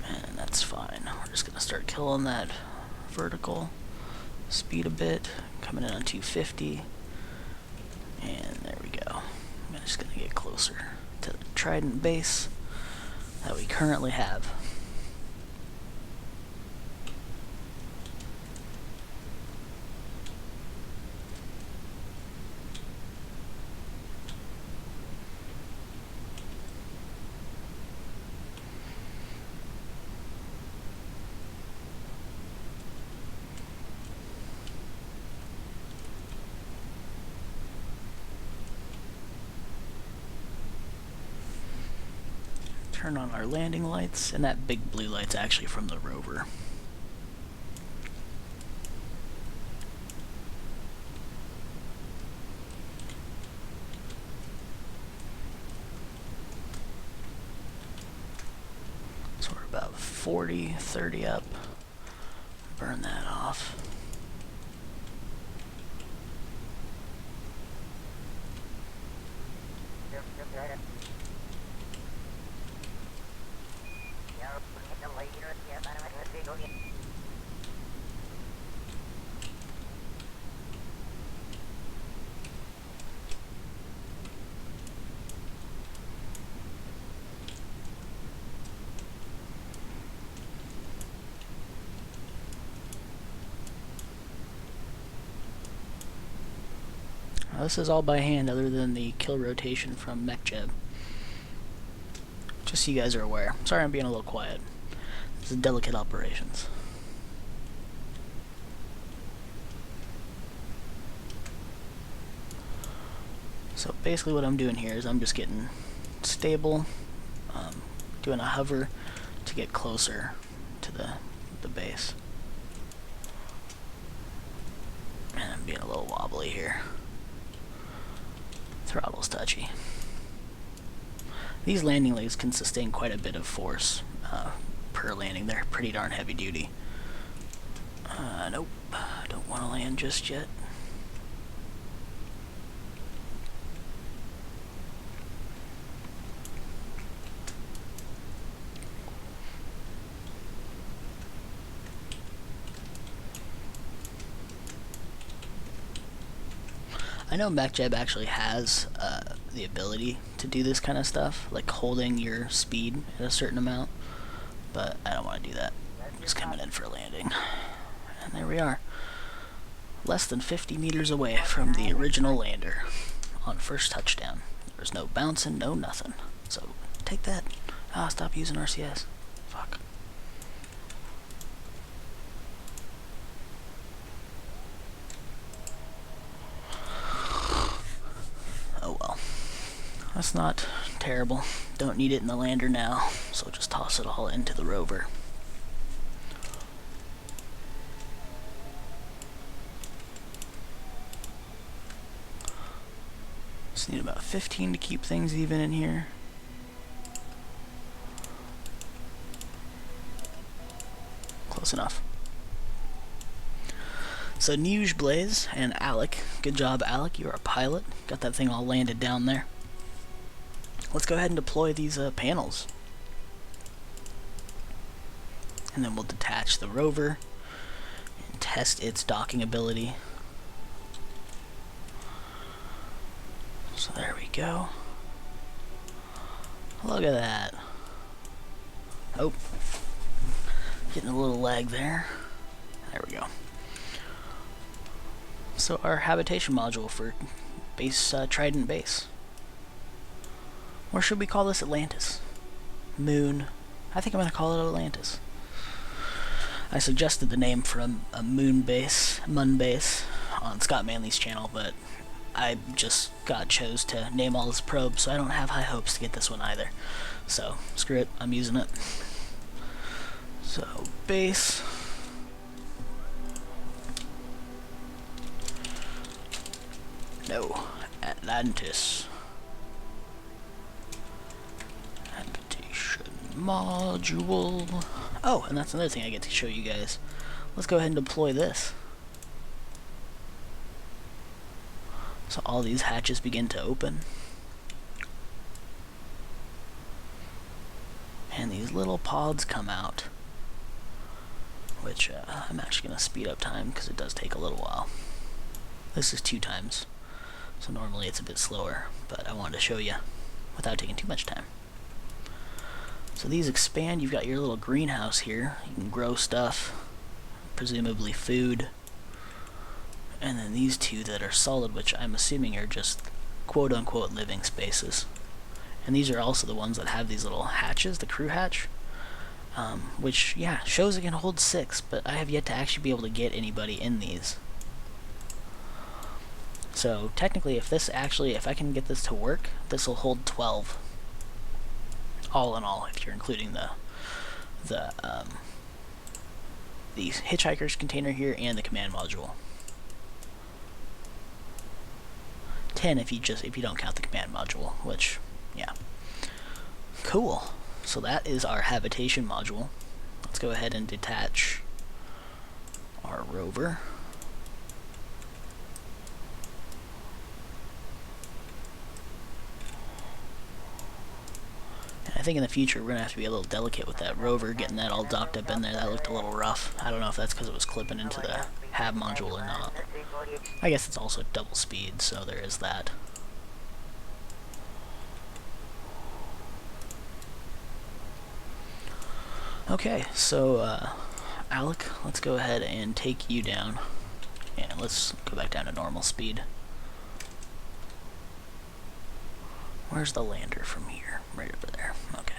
And that's fine. We're just going to start killing that vertical speed a bit, coming in on 250, and there we go. I'm just going to get closer to the Trident base that we currently have. Turn on our landing lights, and that big blue light's actually from the rover. So we're about 40, 30 up. Burn that off. Now, this is all by hand other than the kill rotation from MechJeb. Just so you guys are aware. Sorry I'm being a little quiet. This is delicate operations. So basically what I'm doing here is I'm just getting stable, doing a hover to get closer to the base. And I'm being a little wobbly here. Throttle's touchy. These landing legs can sustain quite a bit of force per landing. They're pretty darn heavy duty. Nope, don't want to land just yet. I know MechJeb actually has the ability to do this kind of stuff, like holding your speed at a certain amount, but I don't want to do that. I'm just coming in for a landing. And there we are. Less than 50 meters away from the original lander on first touchdown. There's no bouncing, no nothing. So, take that. Ah, stop using RCS. Fuck. That's not terrible. Don't need it in the lander now, so just toss it all into the rover. Just need about 15 to keep things even in here. Close enough. So Neogblaze and Alec, good job Alec, you're a pilot. Got that thing all landed down there. Let's go ahead and deploy these panels. And then we'll detach the rover and test its docking ability. So there we go. Look at that. Oh, getting a little lag there. There we go. So our habitation module for base Trident base. Or should we call this Atlantis? Moon. I think I'm going to call it Atlantis. I suggested the name from a moon base on Scott Manley's channel, but I just chose to name all his probes, so I don't have high hopes to get this one either. So, screw it, I'm using it. So, base. No, Atlantis. Module. Oh, and that's another thing I get to show you guys. Let's go ahead and deploy this. So all these hatches begin to open. And these little pods come out. which I'm actually going to speed up time because it does take a little while. This is 2 times, so normally it's a bit slower, but I wanted to show you without taking too much time. So these expand. You've got your little greenhouse here. You can grow stuff, presumably food. And then these 2 that are solid, which I'm assuming are just quote-unquote living spaces. And these are also the ones that have these little hatches, the crew hatch, which, yeah, shows it can hold 6, but I have yet to actually be able to get anybody in these. So technically, if I can get this to work, this will hold 12. All in all, if you're including the hitchhiker's container here and the command module. 10 if you don't count the command module, which, yeah. Cool. So that is our habitation module. Let's go ahead and detach our rover. I think in the future we're going to have to be a little delicate with that rover, getting that all docked up in there. That looked a little rough. I don't know if that's because it was clipping into the hab module or not. I guess it's also double speed, so there is that. Okay, so Alec, let's go ahead and take you down. And let's go back down to normal speed. Where's the lander from here? Right over there. Okay.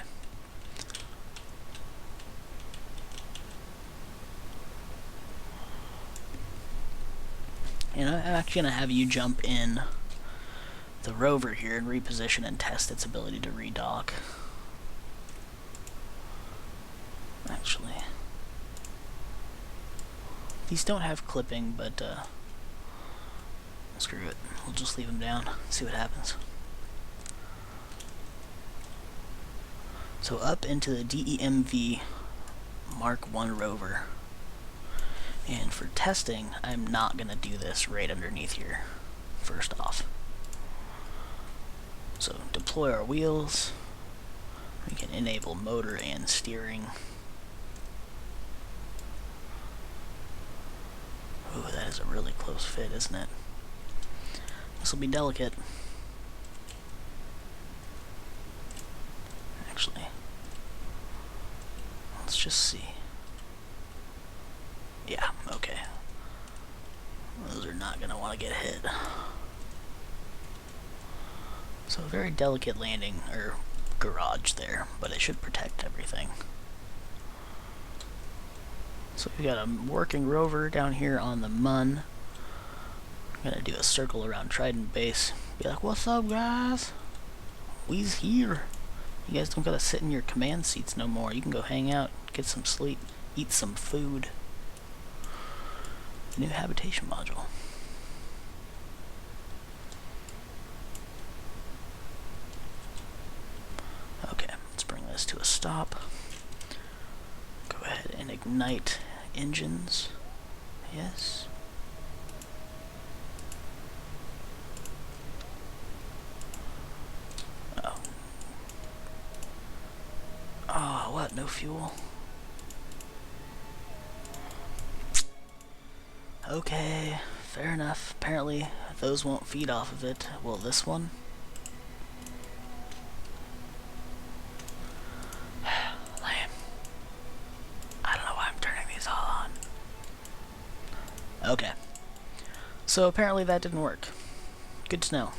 And I'm actually going to have you jump in the rover here and reposition and test its ability to redock. Actually, these don't have clipping, but screw it. We'll just leave them down, see what happens. So up into the DEMV Mark I rover. And for testing, I'm not going to do this right underneath here, first off. So deploy our wheels. We can enable motor and steering. Ooh, that is a really close fit, isn't it? This will be delicate. Actually, let's just see. Yeah, okay. Those are not going to want to get hit. So a very delicate landing, or garage there, but it should protect everything. So we got a working rover down here on the Mun. I'm gonna do a circle around Trident Base. Be like, what's up, guys? We's here. You guys don't gotta sit in your command seats no more. You can go hang out, get some sleep, eat some food. The new habitation module. Okay, let's bring this to a stop. Go ahead and ignite engines. Yes. Oh. Oh, what? No fuel? Okay, fair enough. Apparently, those won't feed off of it. Well, this one? Okay, so apparently that didn't work. Good to know.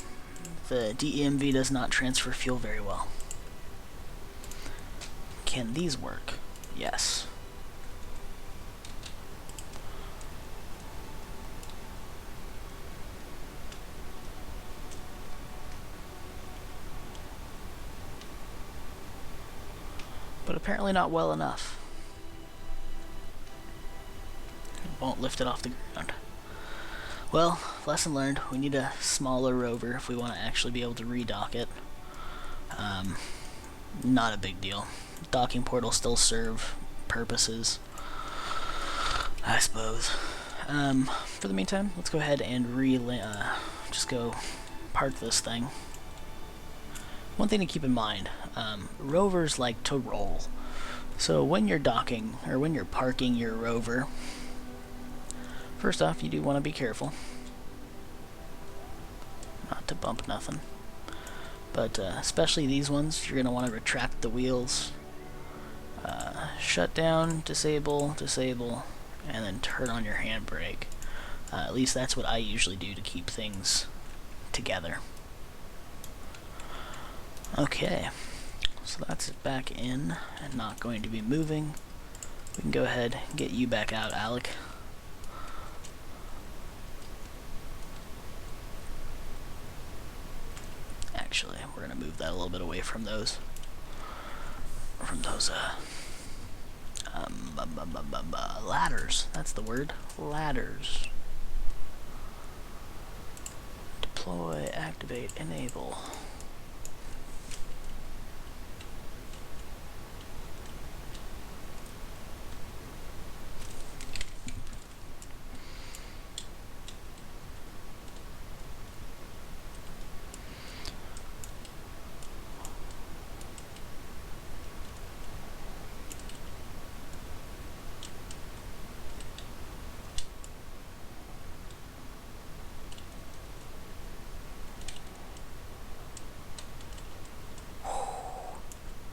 The DEMV does not transfer fuel very well. Can these work? Yes. But apparently not well enough. Won't lift it off the ground. Well, lesson learned. We need a smaller rover if we want to actually be able to redock it. Not a big deal. Docking port will still serve purposes, I suppose. For the meantime, let's go ahead and just go park this thing. One thing to keep in mind, rovers like to roll. So when you're docking, or when you're parking your rover, first off, you do want to be careful not to bump nothing. But especially these ones, you're going to want to retract the wheels, shut down, disable, disable, and then turn on your handbrake. At least that's what I usually do to keep things together. Okay, so that's it back in and not going to be moving. We can go ahead and get you back out, Alec. Actually, we're going to move that a little bit away from those ladders. That's the word. Ladders. Deploy, activate, enable.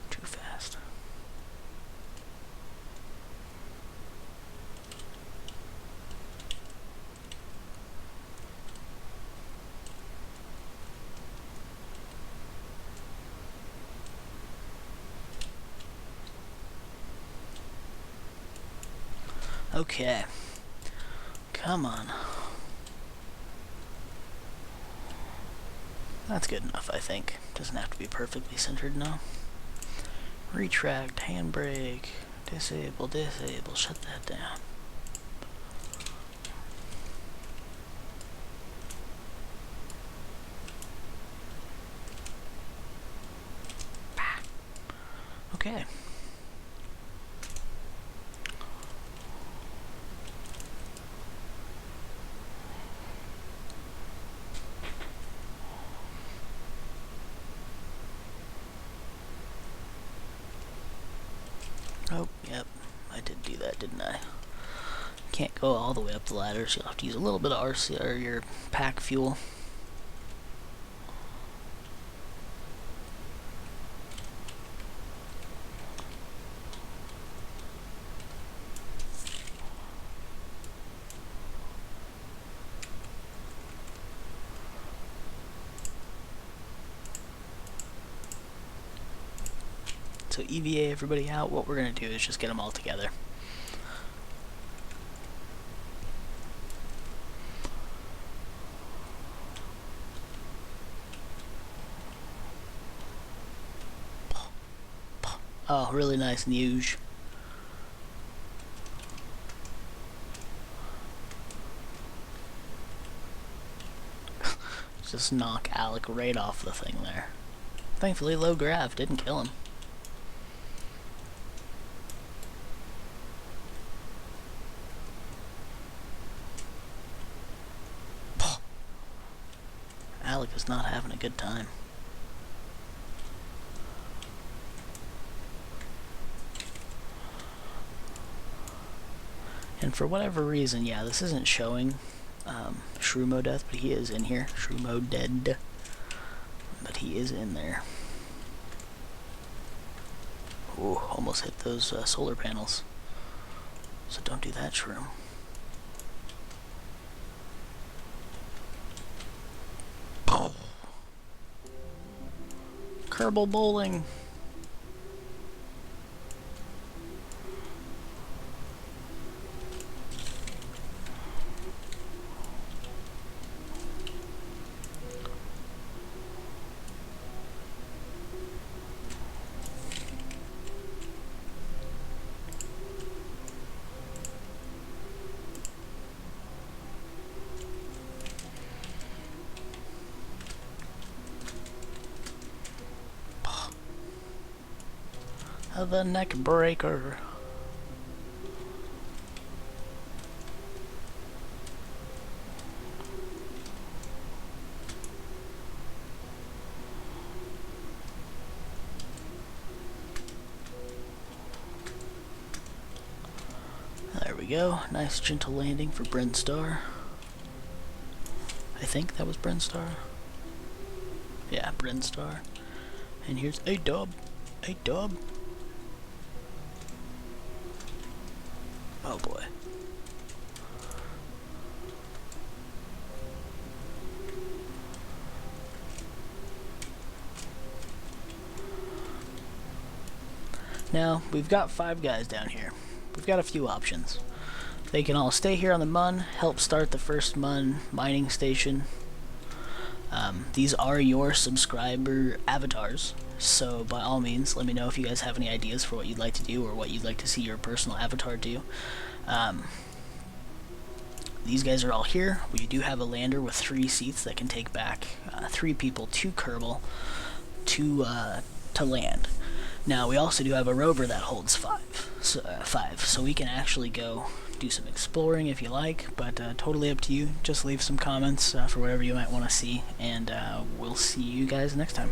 Too fast. Okay. Come on. That's good enough, I think. Doesn't have to be perfectly centered now. Retract, handbrake, disable, disable, shut that down. Okay. Oh, yep. I did do that, didn't I? Can't go all the way up the ladders. You'll have to use a little bit of RC or your pack fuel. So EVA everybody out. What we're going to do is just get them all together. Oh, really nice news. Just knock Alec right off the thing there. Thankfully, low grav didn't kill him. Alec is not having a good time. And for whatever reason, yeah, this isn't showing Shroomo Death, but he is in here. Shroomo dead. But he is in there. Ooh, almost hit those solar panels. So don't do that, Shroom. Kerbal bowling. The neck breaker. we go. Nice gentle landing for Brinstar. I think that was Brinstar. Yeah, Brinstar. And here's a dub. A dub. Oh boy. Now, we've got 5 guys down here. We've got a few options. They can all stay here on the Mun, help start the first Mun mining station. These are your subscriber avatars, so by all means, let me know if you guys have any ideas for what you'd like to do or what you'd like to see your personal avatar do. These guys are all here. We do have a lander with 3 seats that can take back 3 people to Kerbal to land. Now, we also do have a rover that holds 5, so we can actually go do some exploring if you like, but totally up to you. Just leave some comments for whatever you might want to see, and we'll see you guys next time.